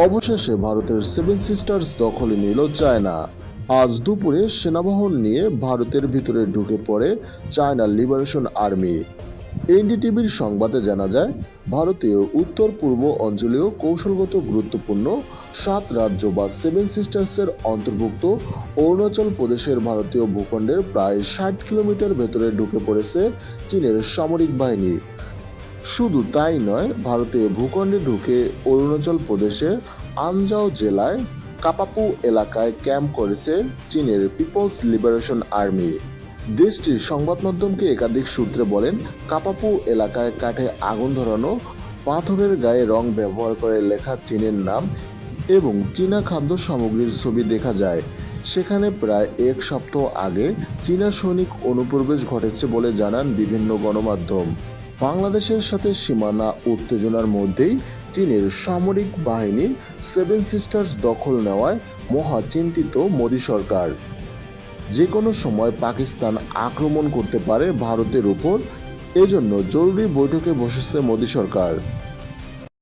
অবশেষে ভারতের seven sisters দখলে নিল চায়না। আজ দুপুরে সেনাবাহিনী নিয়ে ভারতের ভিতরে ঢুকে পড়ে চায়না লিবারেশন আর্মি। এনডিটিভির সংবাদে জানা যায়, ভারতীয় উত্তর পূর্ব অঞ্চলীয় কৌশলগত গুরুত্বপূর্ণ 7 রাজ্য বা সেভেন সিস্টার্সের অন্তর্ভুক্ত অরুণাচল প্রদেশের ভারতীয় ভূখণ্ডের প্রায় 60 কিলোমিটার ভেতরে ঢুকে পড়েছে চীনের সামরিক বাহিনী। শুধু তাই নয়, ভারতীয় ভূখণ্ডে ঢুকে অরুণাচল প্রদেশের আনজাও জেলায় কাপাপু এলাকায় ক্যাম্প করেছে চীনের পিপলস লিবারেশন আর্মি। দেশটির সংবাদ মাধ্যমকে একাধিক সূত্রে বলেন, কাপাপু এলাকায় কাঠে আগুন ধরানো, পাথরের গায়ে রং ব্যবহার করে লেখা চীনের নাম এবং চীনা খাদ্য সামগ্রীর ছবি দেখা যায়। সেখানে প্রায় এক সপ্তাহ আগে চীনা সৈনিক অনুপ্রবেশ ঘটেছে বলে জানান বিভিন্ন গণমাধ্যম। বাংলাদেশের সাথে সীমানা উত্তেজনার মধ্যেই চীনের সামরিক বাহিনীর সেভেন সিস্টার্স দখল নেওয়ায় মহা চিন্তিত মোদী সরকার। যে কোনো সময় পাকিস্তান আক্রমণ করতে পারে ভারতের উপর, এজন্য জরুরি বৈঠকে বসেছে মোদী সরকার।